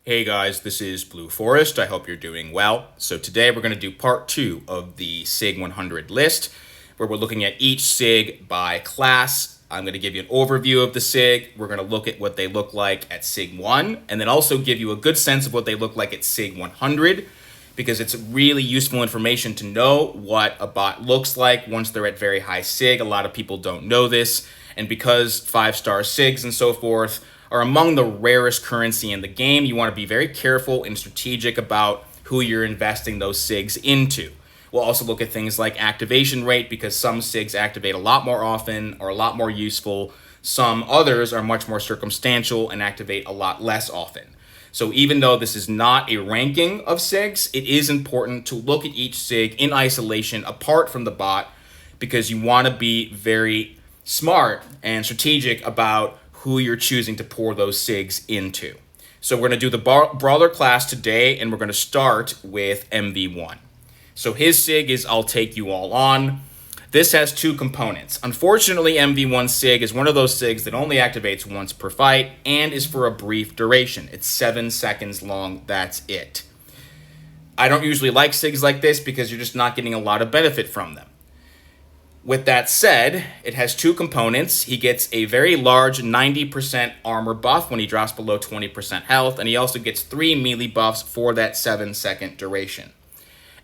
Hey guys, this is Blue Forest. I hope you're doing well. So today we're going to do part 2 of the SIG 100 list, where we're looking at each SIG by class. I'm going to give you an overview of the SIG. We're going to look at what they look like at SIG 1, and then also give you a good sense of what they look like at SIG 100, because it's really useful information to know what a bot looks like once they're at very high SIG. A lot of people don't know this, and because 5-star SIGs and so forth are among the rarest currency in the game, you want to be very careful and strategic about who you're investing those SIGs into. We'll also look at things like activation rate, because some SIGs activate a lot more often or a lot more useful. Some others are much more circumstantial and activate a lot less often. So even though this is not a ranking of SIGs, it is important to look at each SIG in isolation apart from the bot, because you want to be very smart and strategic about who you're choosing to pour those SIGs into. So we're going to do the Brawler class today, and we're going to start with MV1. So his SIG is I'll Take You All On. This has two components. Unfortunately, MV1 SIG is one of those SIGs that only activates once per fight and is for a brief duration. It's 7 seconds long, that's it. I don't usually like SIGs like this because you're just not getting a lot of benefit from them. With that said, it has two components. He gets a very large 90% armor buff when he drops below 20% health, and he also gets 3 melee buffs for that 7-second duration.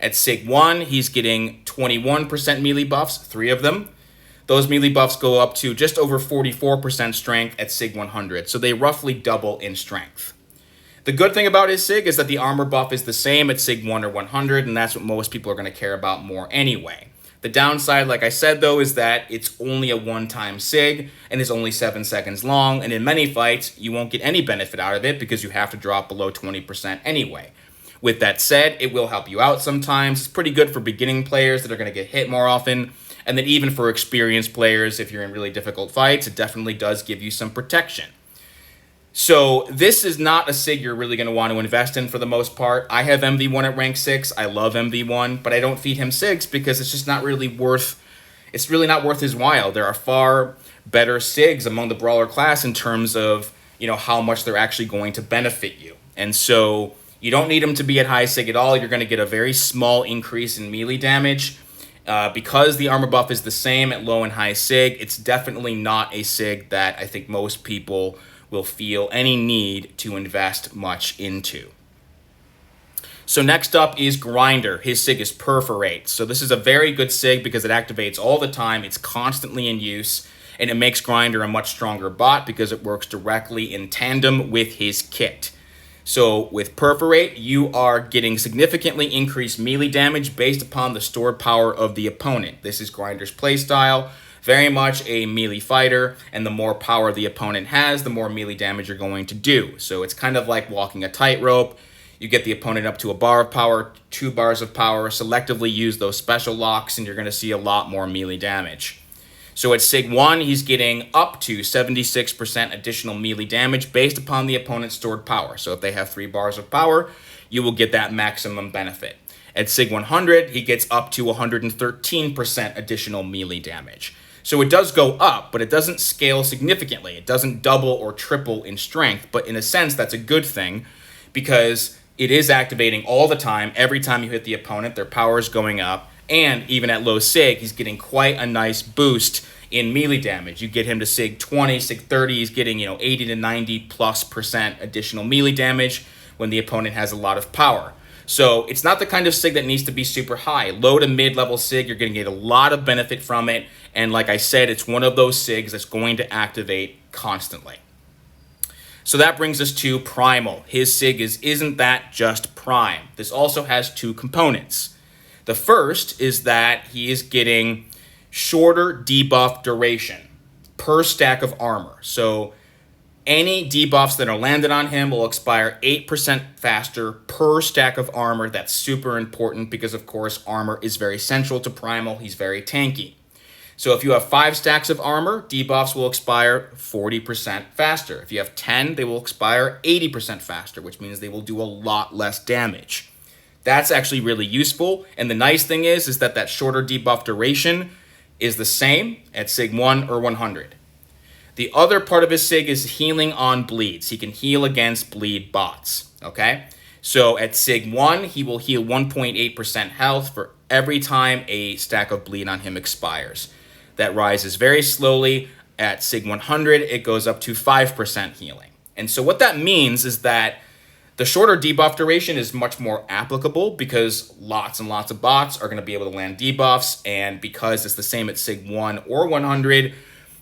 At SIG 1, he's getting 21% melee buffs, 3 of them. Those melee buffs go up to just over 44% strength at SIG 100, so they roughly double in strength. The good thing about his SIG is that the armor buff is the same at SIG 1 or 100, and that's what most people are going to care about more anyway. The downside, like I said, though, is that it's only a one-time SIG and is only 7 seconds long, and in many fights, you won't get any benefit out of it because you have to drop below 20% anyway. With that said, it will help you out sometimes. It's pretty good for beginning players that are going to get hit more often, and then even for experienced players, if you're in really difficult fights, it definitely does give you some protection. So this is not a SIG you're really going to want to invest in for the most part. I have MV1 at rank 6. I love MV1, but I don't feed him SIGs because it's just not really worth, it's really not worth his while. There are far better SIGs among the Brawler class in terms of, how much they're actually going to benefit you. And so you don't need him to be at high SIG at all. You're going to get a very small increase in melee damage. Because the armor buff is the same at low and high SIG, it's definitely not a SIG that I think most people will feel any need to invest much into. So next up is Grindor. His SIG is Perforate. So this is a very good SIG because it activates all the time, it's constantly in use, and it makes Grindor a much stronger bot because it works directly in tandem with his kit. So with Perforate, you are getting significantly increased melee damage based upon the stored power of the opponent. This is Grindor's playstyle. Very much a melee fighter, and the more power the opponent has, the more melee damage you're going to do. So it's kind of like walking a tightrope. You get the opponent up to a bar of power, 2 bars of power, selectively use those special locks, and you're going to see a lot more melee damage. So at SIG 1, he's getting up to 76% additional melee damage based upon the opponent's stored power. So if they have 3 bars of power, you will get that maximum benefit. At SIG 100, he gets up to 113% additional melee damage. So it does go up, but it doesn't scale significantly. It doesn't double or triple in strength, but in a sense, that's a good thing because it is activating all the time. Every time you hit the opponent, their power is going up, and even at low SIG, he's getting quite a nice boost in melee damage. You get him to SIG 20, SIG 30, he's getting 80 to 90+% additional melee damage when the opponent has a lot of power. So it's not the kind of SIG that needs to be super high. Low to mid-level SIG, you're going to get a lot of benefit from it. And like I said, it's one of those SIGs that's going to activate constantly. So that brings us to Primal. His SIG isn't that just Prime. This also has two components. The first is that he is getting shorter debuff duration per stack of armor. So any debuffs that are landed on him will expire 8% faster per stack of armor. That's super important because, of course, armor is very central to Primal. He's very tanky. So if you have 5 stacks of armor, debuffs will expire 40% faster. If you have 10, they will expire 80% faster, which means they will do a lot less damage. That's actually really useful. And the nice thing is that shorter debuff duration is the same at SIG 1 or 100. The other part of his SIG is healing on bleeds. He can heal against bleed bots, okay? So at SIG 1, he will heal 1.8% health for every time a stack of bleed on him expires. That rises very slowly. At SIG 100, it goes up to 5% healing. And so what that means is that the shorter debuff duration is much more applicable because lots and lots of bots are going to be able to land debuffs, and because it's the same at SIG 1 or 100,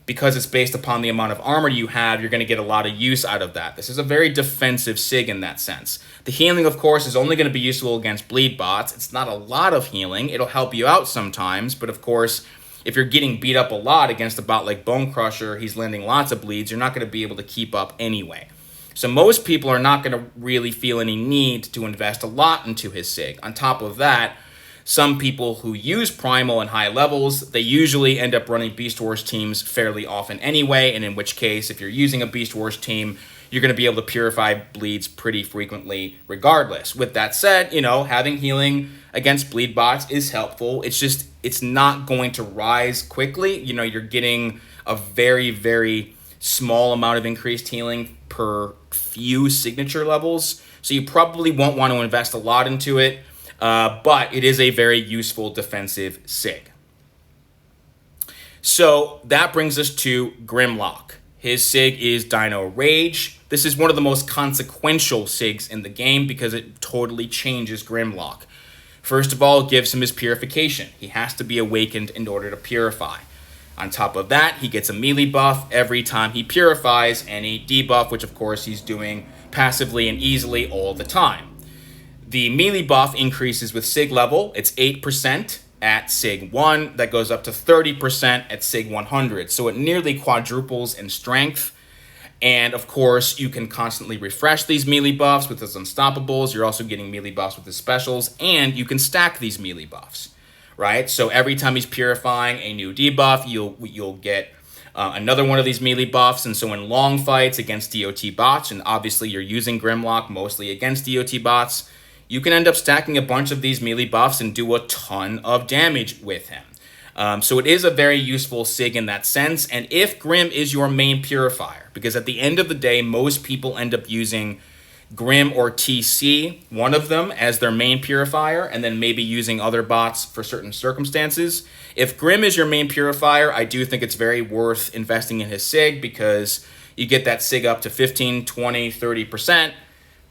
because it's based upon the amount of armor you have, you're going to get a lot of use out of that. This is a very defensive SIG in that sense. The healing, of course, is only going to be useful against bleed bots. It's not a lot of healing. It'll help you out sometimes, but of course, if you're getting beat up a lot against a bot like Bone Crusher, he's landing lots of bleeds, you're not going to be able to keep up anyway. So most people are not going to really feel any need to invest a lot into his SIG. On top of that, some people who use Primal in high levels, they usually end up running Beast Wars teams fairly often anyway, and in which case, if you're using a Beast Wars team, you're going to be able to purify bleeds pretty frequently regardless. With that said, having healing against bleed bots is helpful. It's not going to rise quickly. You're getting a very, very small amount of increased healing per few signature levels, so you probably won't want to invest a lot into it. But it is a very useful defensive SIG. So that brings us to Grimlock. His SIG is Dino Rage. This is one of the most consequential SIGs in the game because it totally changes Grimlock. First of all, it gives him his purification. He has to be awakened in order to purify. On top of that, he gets a melee buff every time he purifies, and a debuff, which of course he's doing passively and easily all the time. The melee buff increases with SIG level. It's 8% at SIG 1. That goes up to 30% at SIG 100. So it nearly quadruples in strength. And of course, you can constantly refresh these melee buffs with his unstoppables. You're also getting melee buffs with his specials. And you can stack these melee buffs, right? So every time he's purifying a new debuff, you'll get another one of these melee buffs. And so in long fights against DOT bots, and obviously you're using Grimlock mostly against DOT bots, you can end up stacking a bunch of these melee buffs and do a ton of damage with him. So it is a very useful SIG in that sense. And if Grim is your main purifier, because at the end of the day, most people end up using Grim or TC, one of them, as their main purifier, and then maybe using other bots for certain circumstances. If Grim is your main purifier, I do think it's very worth investing in his SIG because you get that SIG up to 15, 20, 30%.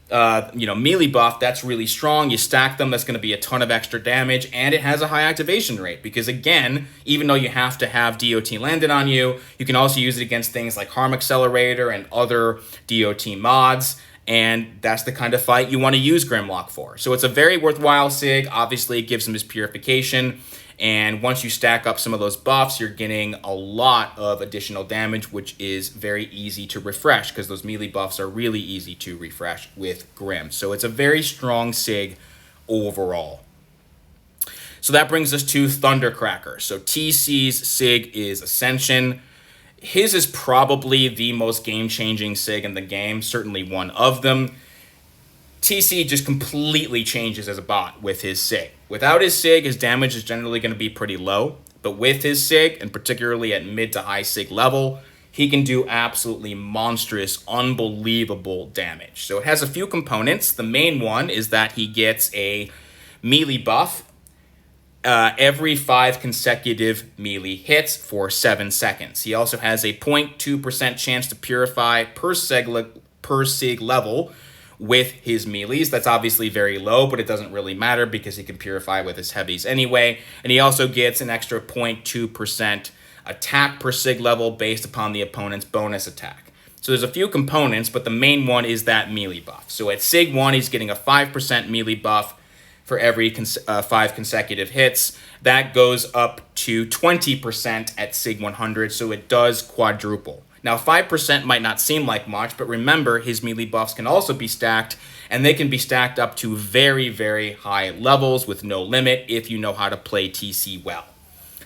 Melee buff, that's really strong. You stack them, that's going to be a ton of extra damage, and it has a high activation rate because, again, even though you have to have DOT landed on you, you can also use it against things like Harm Accelerator and other DOT mods, and that's the kind of fight you want to use Grimlock for. So it's a very worthwhile SIG. Obviously, it gives him his purification, and once you stack up some of those buffs, you're getting a lot of additional damage, which is very easy to refresh because those melee buffs are really easy to refresh with Grim. So it's a very strong SIG overall. So that brings us to Thundercracker. So TC's SIG is Ascension. His is probably the most game-changing SIG in the game, certainly one of them. TC just completely changes as a bot with his SIG. Without his SIG, his damage is generally going to be pretty low. But with his SIG, and particularly at mid to high SIG level, he can do absolutely monstrous, unbelievable damage. So it has a few components. The main one is that he gets a melee buff every 5 consecutive melee hits for 7 seconds. He also has a 0.2% chance to purify per SIG level with his melees. That's obviously very low, but it doesn't really matter because he can purify with his heavies anyway. And he also gets an extra 0.2% attack per SIG level based upon the opponent's bonus attack. So there's a few components, but the main one is that melee buff. So at SIG 1, he's getting a 5% melee buff for every 5 consecutive hits. That goes up to 20% at SIG 100, so it does quadruple. Now, 5% might not seem like much, but remember, his melee buffs can also be stacked, and they can be stacked up to very, very high levels with no limit if you know how to play TC well.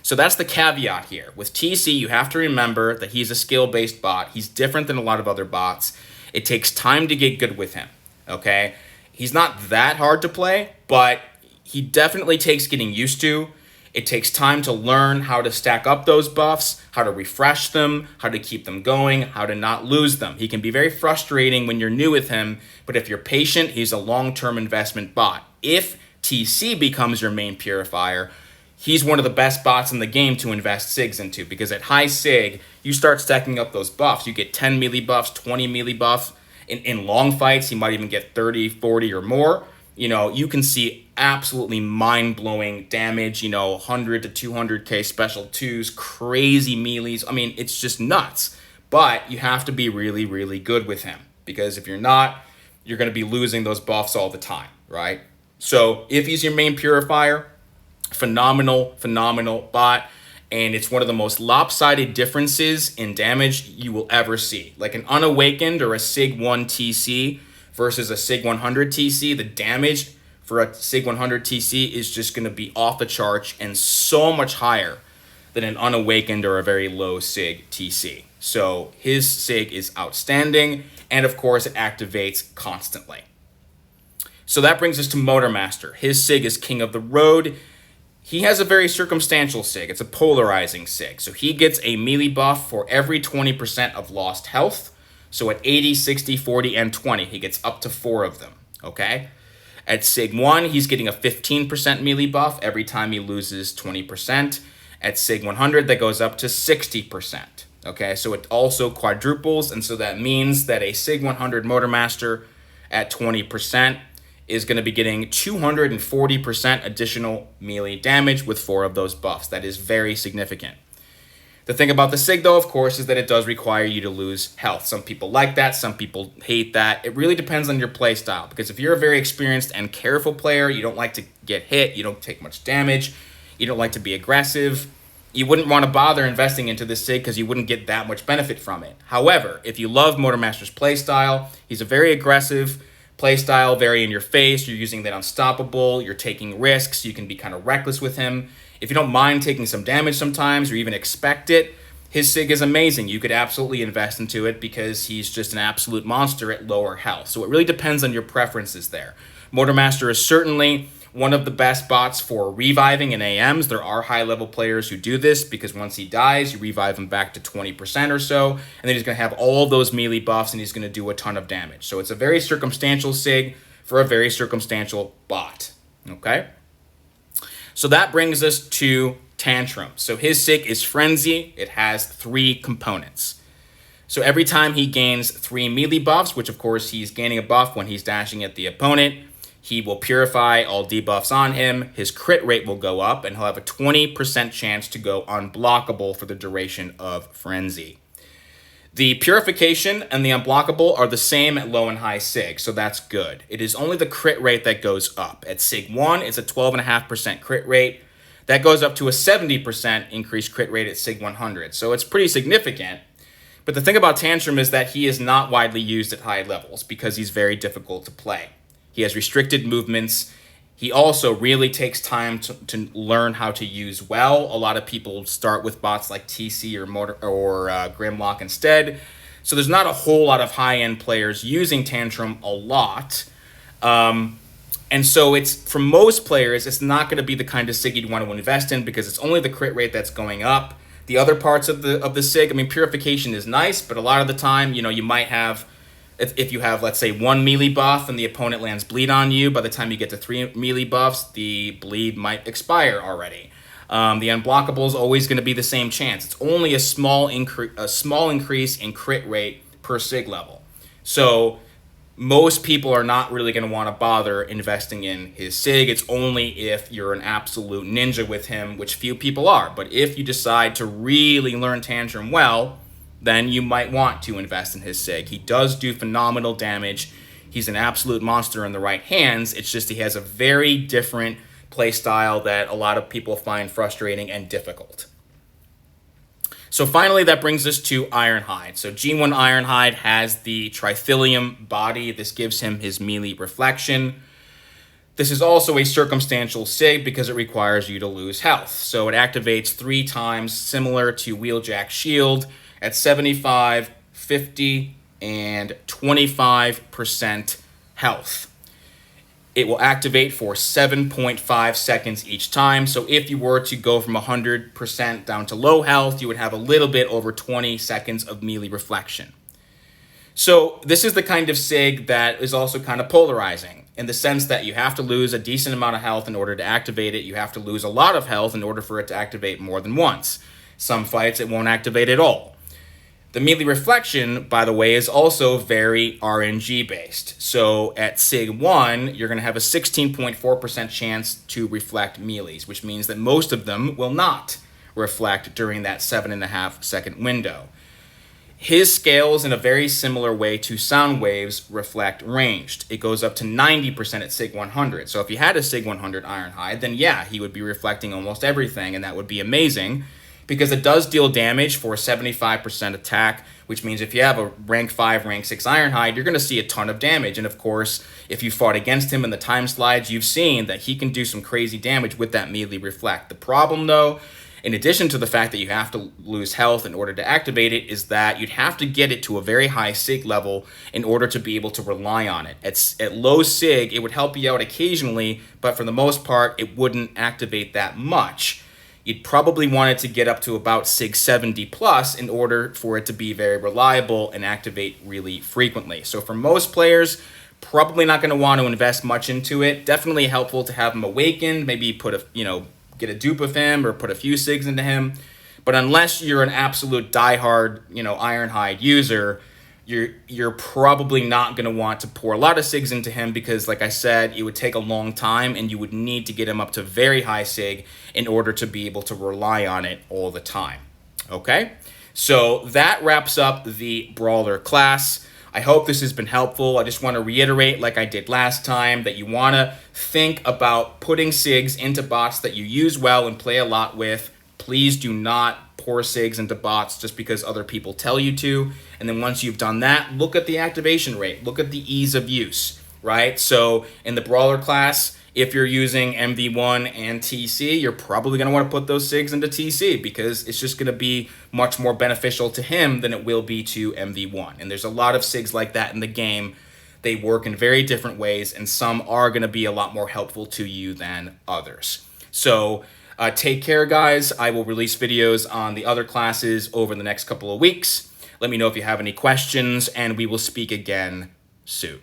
So that's the caveat here. With TC, you have to remember that he's a skill-based bot. He's different than a lot of other bots. It takes time to get good with him, okay? He's not that hard to play, but he definitely takes getting used to. It takes time to learn how to stack up those buffs, how to refresh them, how to keep them going, how to not lose them. He can be very frustrating when you're new with him, but if you're patient, he's a long-term investment bot. If TC becomes your main purifier, he's one of the best bots in the game to invest SIGs into, because at high SIG, you start stacking up those buffs. You get 10 melee buffs, 20 melee buffs. In long fights, you might even get 30, 40 or more. You can see absolutely mind-blowing damage, 100 to 200k special 2s, crazy melees. I mean, it's just nuts. But you have to be really, really good with him, because if you're not, you're going to be losing those buffs all the time, right? So if he's your main purifier, phenomenal bot. And it's one of the most lopsided differences in damage you will ever see. Like an Unawakened or a SIG 1 TC versus a SIG 100 TC, the damage for a SIG 100 TC is just going to be off the charts and so much higher than an Unawakened or a very low SIG TC. So his SIG is outstanding, and of course it activates constantly. So that brings us to Motormaster. His SIG is King of the Road. He has a very circumstantial SIG. It's a polarizing SIG. So he gets a melee buff for every 20% of lost health. So at 80, 60, 40, and 20, he gets up to 4 of them, okay? At SIG 1, he's getting a 15% melee buff every time he loses 20%. At SIG 100, that goes up to 60%, okay? So it also quadruples, and so that means that a SIG 100 Motormaster at 20% is going to be getting 240% additional melee damage with 4 of those buffs. That is very significant. The thing about the SIG, though, of course, is that it does require you to lose health. Some people like that. Some people hate that. It really depends on your play style, because if you're a very experienced and careful player, you don't like to get hit, you don't take much damage, you don't like to be aggressive, you wouldn't want to bother investing into this SIG because you wouldn't get that much benefit from it. However, if you love Motormaster's play style, he's a very aggressive play style, very in your face, you're using that unstoppable, you're taking risks, you can be kind of reckless with him. If you don't mind taking some damage sometimes or even expect it, his SIG is amazing. You could absolutely invest into it because he's just an absolute monster at lower health. So it really depends on your preferences there. Motormaster is certainly one of the best bots for reviving in AMs. There are high-level players who do this because once he dies, you revive him back to 20% or so, and then he's going to have all those melee buffs and he's going to do a ton of damage. So it's a very circumstantial SIG for a very circumstantial bot, okay? So that brings us to Tantrum. So his SIG is Frenzy. It has 3 components. So every time he gains 3 melee buffs, which of course he's gaining a buff when he's dashing at the opponent, he will purify all debuffs on him, his crit rate will go up, and he'll have a 20% chance to go unblockable for the duration of Frenzy. The purification and the unblockable are the same at low and high SIG, so that's good. It is only the crit rate that goes up. At SIG 1, it's a 12.5% crit rate. That goes up to a 70% increased crit rate at SIG 100, so it's pretty significant. But the thing about Tantrum is that he is not widely used at high levels because he's very difficult to play. He has restricted movements. He also really takes time to learn how to use well. A lot of people start with bots like TC or Grimlock instead. So there's not a whole lot of high-end players using Tantrum a lot. And so it's, for most players, it's not going to be the kind of SIG you'd want to invest in because it's only the crit rate that's going up. The other parts of the SIG, I mean, purification is nice, but a lot of the time, you might have, if you have, let's say, 1 melee buff and the opponent lands bleed on you, by the time you get to 3 melee buffs, the bleed might expire already. The unblockable is always going to be the same chance. It's only a small increase in crit rate per SIG level. So most people are not really going to want to bother investing in his SIG. It's only if you're an absolute ninja with him, which few people are. But if you decide to really learn Tantrum well, then you might want to invest in his SIG. He does do phenomenal damage. He's an absolute monster in the right hands. It's just he has a very different play style that a lot of people find frustrating and difficult. So finally, that brings us to Ironhide. So G1 Ironhide has the Trithelium body. This gives him his melee reflection. This is also a circumstantial SIG because it requires you to lose health. So it activates 3 times, similar to Wheeljack Shield, at 75, 50, and 25% health. It will activate for 7.5 seconds each time. So if you were to go from 100% down to low health, you would have a little bit over 20 seconds of melee reflection. So this is the kind of SIG that is also kind of polarizing in the sense that you have to lose a decent amount of health in order to activate it. You have to lose a lot of health in order for it to activate more than once. Some fights it won't activate at all. The melee reflection, by the way, is also very RNG based. So at SIG 1, you're going to have a 16.4% chance to reflect melees, which means that most of them will not reflect during that 7.5 second window. His scales in a very similar way to sound waves reflect ranged. It goes up to 90% at SIG 100. So if you had a SIG 100 Ironhide, then yeah, he would be reflecting almost everything, and that would be amazing, because it does deal damage for 75% attack, which means if you have a rank 5, rank 6 Ironhide, you're going to see a ton of damage. And of course, if you fought against him in the time slides, you've seen that he can do some crazy damage with that melee reflect. The problem, though, in addition to the fact that you have to lose health in order to activate it, is that you'd have to get it to a very high SIG level in order to be able to rely on it. At low SIG, it would help you out occasionally, but for the most part, it wouldn't activate that much. You'd probably want it to get up to about SIG 70 plus in order for it to be very reliable and activate really frequently. So for most players, probably not going to want to invest much into it. Definitely helpful to have him awakened, maybe put a, get a dupe of him or put a few SIGs into him. But unless you're an absolute diehard, Ironhide user, you're probably not going to want to pour a lot of SIGs into him because, like I said, it would take a long time and you would need to get him up to very high SIG in order to be able to rely on it all the time. Okay? So that wraps up the Brawler class. I hope this has been helpful. I just want to reiterate, like I did last time, that you want to think about putting SIGs into bots that you use well and play a lot with. Please do not pour SIGs into bots just because other people tell you to. And then once you've done that, look at the activation rate. Look at the ease of use, right? So in the Brawler class, if you're using MV1 and TC, you're probably going to want to put those SIGs into TC because it's just going to be much more beneficial to him than it will be to MV1. And there's a lot of SIGs like that in the game. They work in very different ways, and some are going to be a lot more helpful to you than others. So take care, guys. I will release videos on the other classes over the next couple of weeks. Let me know if you have any questions, and we will speak again soon.